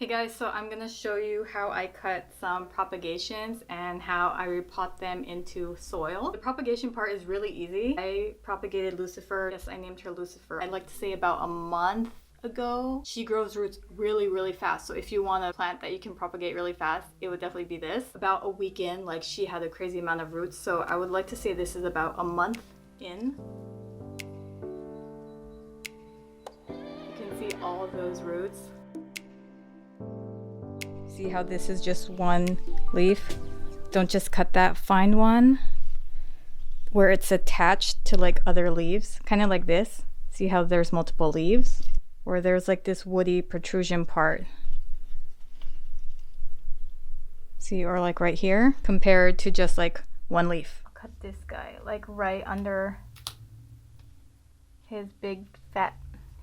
Hey guys, so I'm gonna show you how I cut some propagations and how I repot them into soil. The propagation part is really easy. I propagated Lucifer. Yes, I named her Lucifer. I'd like to say about a month ago. She grows roots really fast. So if you want a plant that you can propagate really fast, it would definitely be this. About a week in, like, she had a crazy amount of roots. So I would like to say this is about a month in. You can see all of those roots. See how this is just one leaf? Don't just cut that. Find one where it's attached to like other leaves, kind of like this. See how there's multiple leaves? Or there's like this woody protrusion part. See, or like right here, compared to just like one leaf. I'll cut this guy like right under his big fat,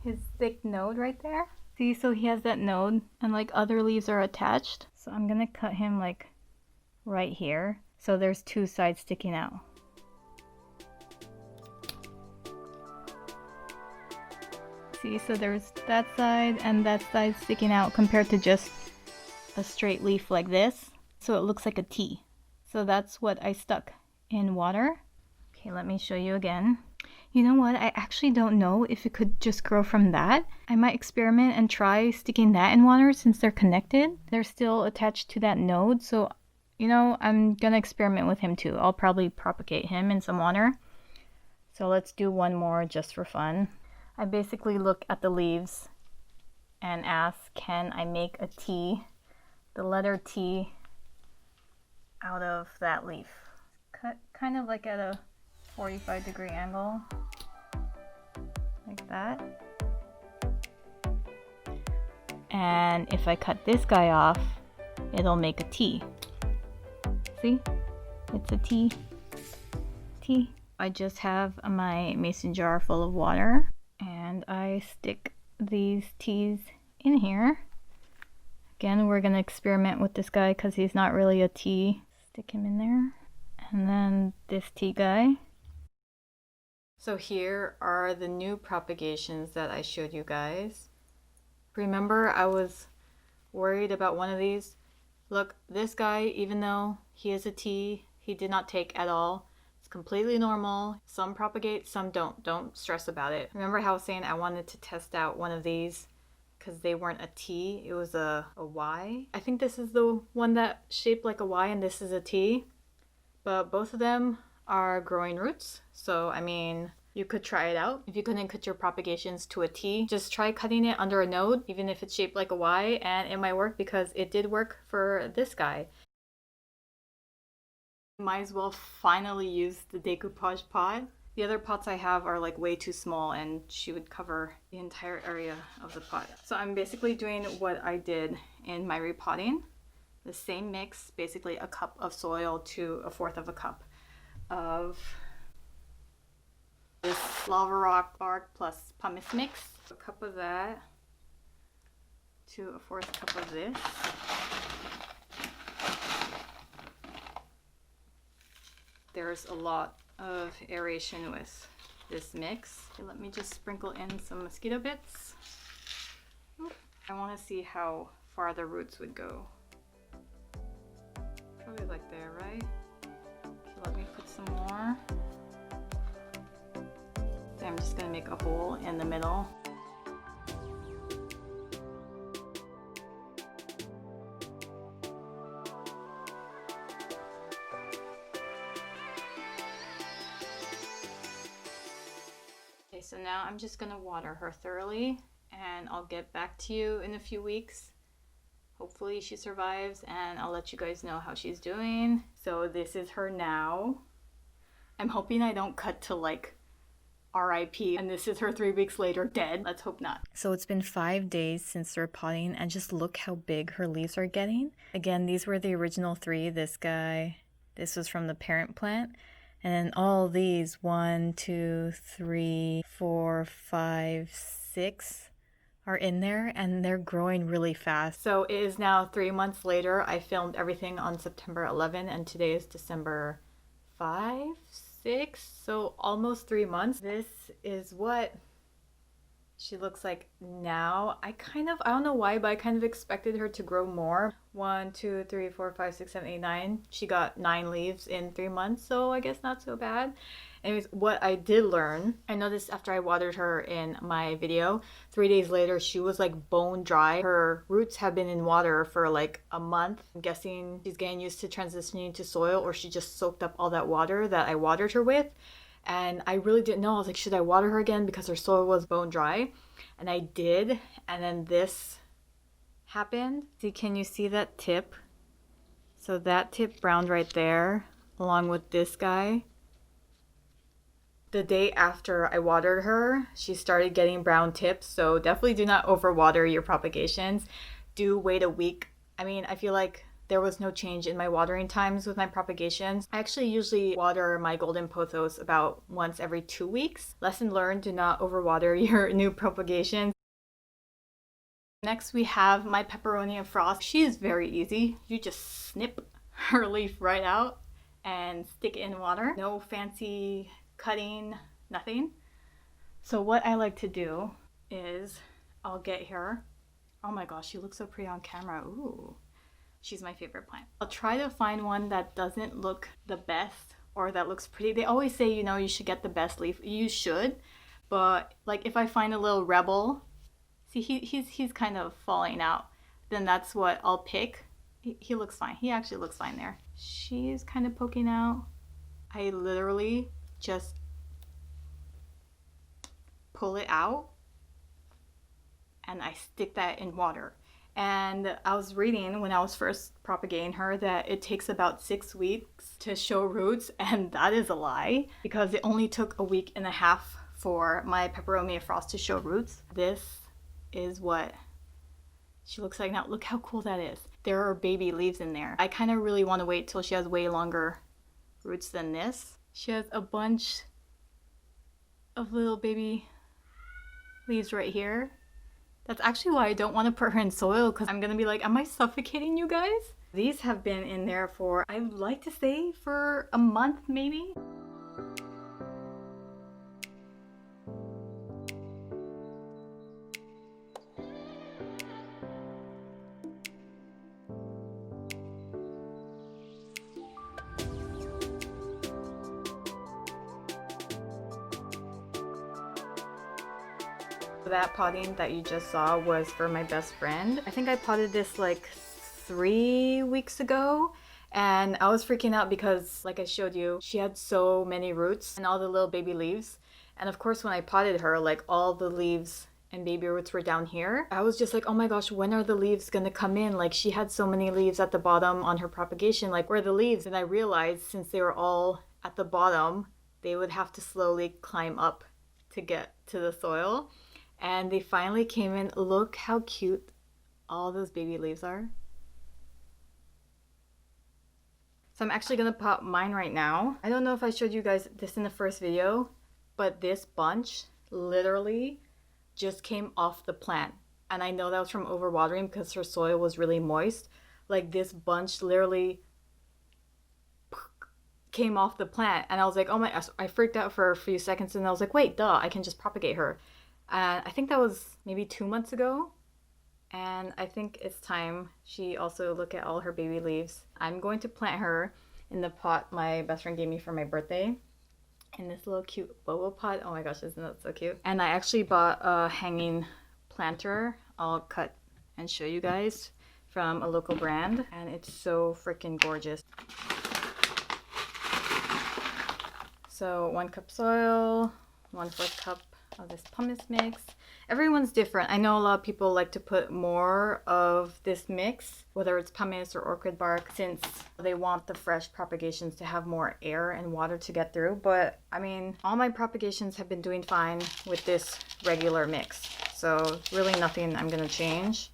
his thick node right there. See, so he has that node and like other leaves are attached. So I'm gonna cut him like right here. So there's two sides sticking out. See, so there's that side and that side sticking out compared to just a straight leaf like this. So it looks like a T. So that's what I stuck in water. Okay, let me show you again. You know what? I actually don't know if it could just grow from that. I might experiment and try sticking that in water since they're connected. They're still attached to that node. So, you know, I'm gonna experiment with him too. I'll probably propagate him in some water. So let's do one more just for fun. I basically look at the leaves and ask, can I make a T, the letter T, out of that leaf? Cut kind of like at a 45-degree angle, like that. And if I cut this guy off, it'll make a T. See? It's a T. T. I just have my mason jar full of water, and I stick these T's in here. Again, we're gonna experiment with this guy because he's not really a T. Stick him in there. And then this T guy. So here are the new propagations that I showed you guys. Remember, I was worried about one of these. Look, this guy, even though he is a T, he did not take at all. It's completely normal. Some propagate, some don't. Don't stress about it. Remember how I was saying I wanted to test out one of these because they weren't a T, it was a Y? I think this is the one that shaped like a Y and this is a T. But both of them are growing roots, so I mean, you could try it out. If you couldn't cut your propagations to a T, just try cutting it under a node, even if it's shaped like a Y, and it might work because it did work for this guy. Might as well finally use the decoupage pot. The other pots I have are like way too small and she would cover the entire area of the pot. So I'm basically doing what I did in my repotting. The same mix, basically a cup of soil to 1/4 of a cup of this lava rock bark plus pumice mix. A cup of that to 1/4 cup of this. There's a lot of aeration with this mix. Okay, let me just sprinkle in some mosquito bits. I want to see how far the roots would go. Probably like there, right? Okay, let me put some more. Okay, I'm just gonna make a hole in the middle. Okay, so now I'm just gonna water her thoroughly and I'll get back to you in a few weeks. Hopefully she survives and I'll let you guys know how she's doing. So this is her now. I'm hoping I don't cut to like RIP and this is her 3 weeks later dead. Let's hope not. So it's been 5 days since repotting and just look how big her leaves are getting. Again, these were the original 3. This guy, this was from the parent plant. And then all these, 1, 2, 3, 4, 5, 6 are in there and they're growing really fast. So it is now 3 months later. I filmed everything on September 11 and today is December 5, 6, so almost 3 months. This is what she looks like now. I don't know why, but I kind of expected her to grow more. 1, 2, 3, 4, 5, 6, 7, 8, 9. She got 9 leaves in 3 months, so I guess not so bad. Anyways, what I did learn, I noticed after I watered her in my video, 3 days later, she was like bone dry. Her roots have been in water for like a month. I'm guessing she's getting used to transitioning to soil, or she just soaked up all that water that I watered her with. And I really didn't know. I was like, should I water her again because her soil was bone dry? And I did. And then this happened. See, can you see that tip? So that tip browned right there, along with this guy. The day after I watered her, she started getting brown tips. So definitely do not overwater your propagations. Do wait a week. I mean, I feel like there was no change in my watering times with my propagations. I actually usually water my golden pothos about once every 2 weeks. Lesson learned, do not overwater your new propagations. Next we have my Peperomia frost. She is very easy. You just snip her leaf right out and stick it in water. No fancy cutting, nothing. So what I like to do is I'll get her. Oh my gosh, she looks so pretty on camera. Ooh. She's my favorite plant. I'll try to find one that doesn't look the best or that looks pretty. They always say, you know, you should get the best leaf. You should, but like if I find a little rebel, see he's kind of falling out, then that's what I'll pick. He looks fine. He actually looks fine there. She's kind of poking out. I literally just pull it out and I stick that in water. And I was reading when I was first propagating her that it takes about 6 weeks to show roots, and that is a lie because it only took a week and a half for my Peperomia frost to show roots. This is what she looks like now. Look how cool that is. There are baby leaves in there. I kind of really want to wait till she has way longer roots than this. She has a bunch of little baby leaves right here. That's actually why I don't want to put her in soil, because I'm gonna be like, am I suffocating you guys? These have been in there for, I would like to say, for a month maybe. That potting that you just saw was for my best friend. I think I potted this like 3 weeks ago, and I was freaking out because, like I showed you, she had so many roots and all the little baby leaves. And of course when I potted her, like all the leaves and baby roots were down here. I was just like, oh my gosh, when are the leaves gonna come in? Like she had so many leaves at the bottom on her propagation, like where are the leaves? And I realized since they were all at the bottom, they would have to slowly climb up to get to the soil. And they finally came in. Look how cute all those baby leaves are. So I'm actually gonna pop mine right now. I don't know if I showed you guys this in the first video, but this bunch literally just came off the plant. And I know that was from overwatering because her soil was really moist. Like this bunch literally came off the plant. And I was like, oh my gosh, I freaked out for a few seconds and I was like, wait, duh, I can just propagate her. And I think that was maybe 2 months ago. And I think it's time she also look at all her baby leaves. I'm going to plant her in the pot my best friend gave me for my birthday. In this little cute boba pot. Oh my gosh, isn't that so cute? And I actually bought a hanging planter. I'll cut and show you guys from a local brand. And it's so freaking gorgeous. So 1 cup soil, 1/4 cup of this pumice mix. Everyone's different. I know a lot of people like to put more of this mix, whether it's pumice or orchid bark, since they want the fresh propagations to have more air and water to get through. But I mean, all my propagations have been doing fine with this regular mix. So really nothing I'm gonna change.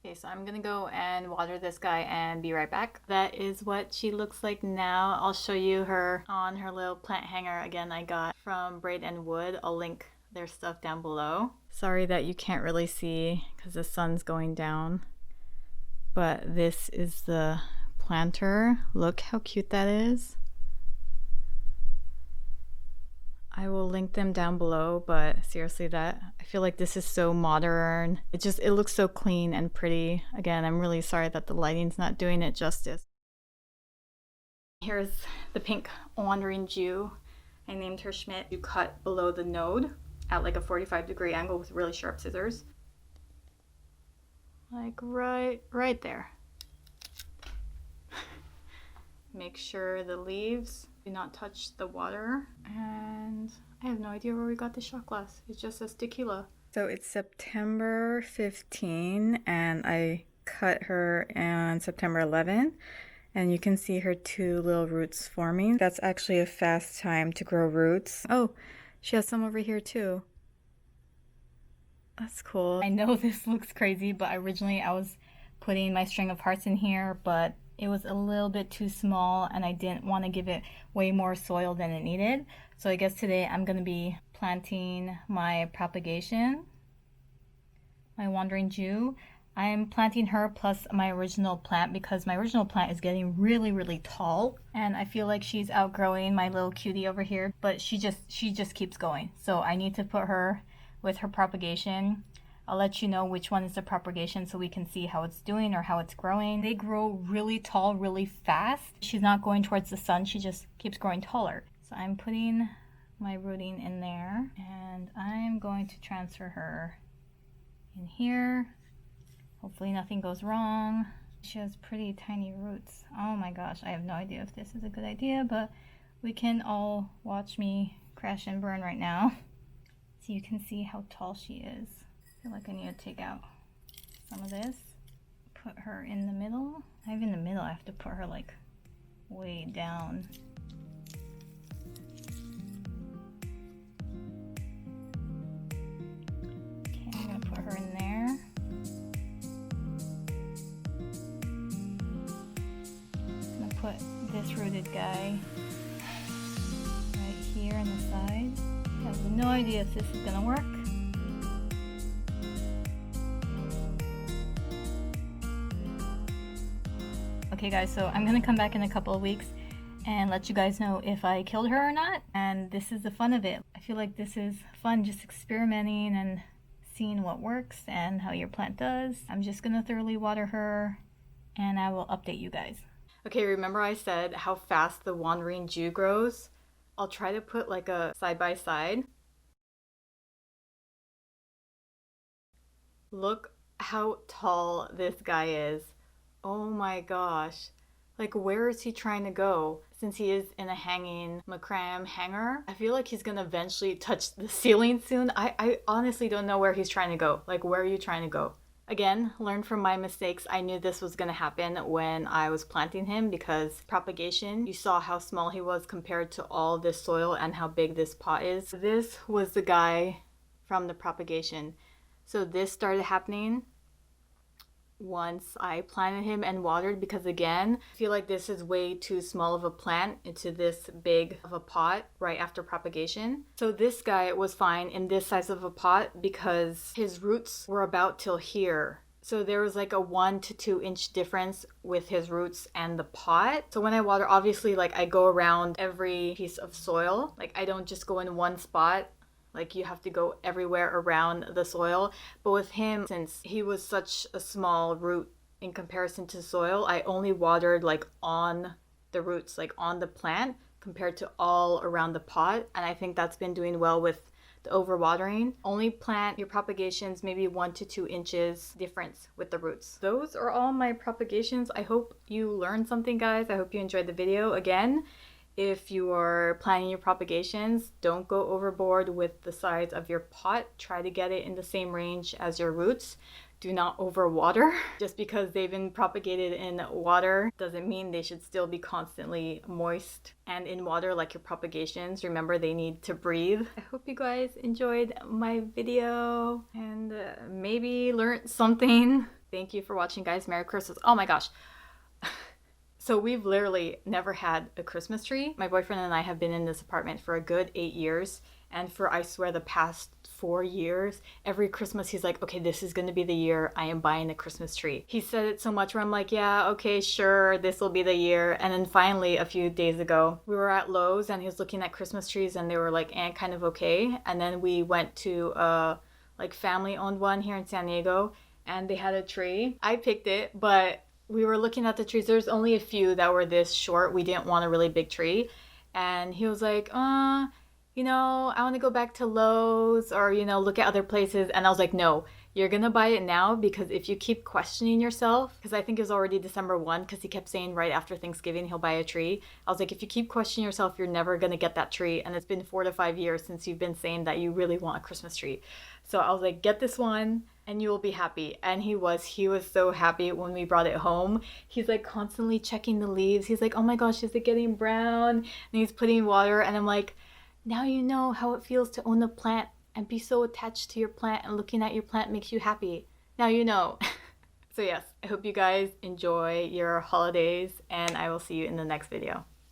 Okay, so I'm gonna go and water this guy and be right back. That is what she looks like now. I'll show you her on her little plant hanger. Again, I got from Braid and Wood. I'll link their stuff down below. Sorry that you can't really see because the sun's going down. But this is the planter. Look how cute that is. I will link them down below, but seriously, I feel like this is so modern. It looks so clean and pretty. Again, I'm really sorry that the lighting's not doing it justice. Here's the pink wandering Jew. I named her Schmidt. You cut below the node at like a 45-degree angle with really sharp scissors. Like right there. Make sure the leaves do not touch the water. And I have no idea where we got the shot glass. It just says tequila. So it's September 15 and I cut her on September 11. And you can see her 2 little roots forming. That's actually a fast time to grow roots. Oh, she has some over here too. That's cool. I know this looks crazy, but originally I was putting my string of hearts in here, but it was a little bit too small and I didn't want to give it way more soil than it needed. So I guess today I'm going to be planting my propagation, my wandering Jew. I'm planting her plus my original plant because my original plant is getting really tall and I feel like she's outgrowing my little cutie over here, but she just keeps going. So I need to put her with her propagation. I'll let you know which one is the propagation so we can see how it's doing or how it's growing. They grow really tall really fast. She's not going towards the sun, she just keeps growing taller. So I'm putting my rooting in there and I'm going to transfer her in here. Hopefully nothing goes wrong. She has pretty tiny roots. Oh my gosh, I have no idea if this is a good idea, but we can all watch me crash and burn right now. So you can see how tall she is. I feel like I need to take out some of this. Put her in the middle. Not even in the middle, I have to put her like way down. Okay, I'm gonna put her in there. Put this rooted guy right here on the side. I have no idea if this is gonna work. Okay guys, so I'm gonna come back in a couple of weeks and let you guys know if I killed her or not. And this is the fun of it. I feel like this is fun, just experimenting and seeing what works and how your plant does. I'm just gonna thoroughly water her and I will update you guys. Okay, remember I said how fast the wandering Jew grows? I'll try to put like a side-by-side. Look how tall this guy is. Oh my gosh. Like, where is he trying to go? Since he is in a hanging macrame hanger, I feel like he's gonna eventually touch the ceiling soon. I honestly don't know where he's trying to go. Like, where are you trying to go? Again, learn from my mistakes. I knew this was going to happen when I was planting him because propagation, you saw how small he was compared to all this soil and how big this pot is. This was the guy from the propagation. So this started happening once I planted him and watered because again, I feel like this is way too small of a plant into this big of a pot right after propagation. So this guy was fine in this size of a pot because his roots were about till here. So there was like a 1 to 2 inch difference with his roots and the pot. So when I water, obviously like I go around every piece of soil. Like I don't just go in one spot. Like you have to go everywhere around the soil. But with him, since he was such a small root in comparison to soil, I only watered like on the roots, like on the plant compared to all around the pot. And I think that's been doing well with the overwatering. Only plant your propagations maybe 1 to 2 inches difference with the roots. Those are all my propagations. I hope you learned something, guys. I hope you enjoyed the video. Again, if you are planting your propagations, don't go overboard with the size of your pot. Try to get it in the same range as your roots. Do not overwater. Just because they've been propagated in water doesn't mean they should still be constantly moist and in water like your propagations. Remember, they need to breathe. I hope you guys enjoyed my video and maybe learned something. Thank you for watching, guys. Merry Christmas. Oh my gosh. So we've literally never had a Christmas tree. My boyfriend and I have been in this apartment for a good 8 years. And for, I swear, the past 4 years. Every Christmas he's like, okay, this is gonna be the year I am buying a Christmas tree. He said it so much where I'm like, yeah, okay, sure, this will be the year. And then finally, a few days ago, we were at Lowe's and he was looking at Christmas trees and they were like, kind of okay. And then we went to a like family-owned one here in San Diego and they had a tree. I picked it, but we were looking at the trees. There's only a few that were this short. We didn't want a really big tree. And he was like, you know, I want to go back to Lowe's or, you know, look at other places. And I was like, no, you're going to buy it now, because if you keep questioning yourself, because I think it was already December 1, because he kept saying right after Thanksgiving he'll buy a tree. I was like, if you keep questioning yourself, you're never going to get that tree. And it's been 4 to 5 years since you've been saying that you really want a Christmas tree. So I was like, get this one and you will be happy. And he was so happy when we brought it home. He's like constantly checking the leaves. He's like, oh my gosh, is it getting brown? And he's putting water. And I'm like, now you know how it feels to own a plant and be so attached to your plant, and looking at your plant makes you happy. Now you know. So yes, I hope you guys enjoy your holidays and I will see you in the next video.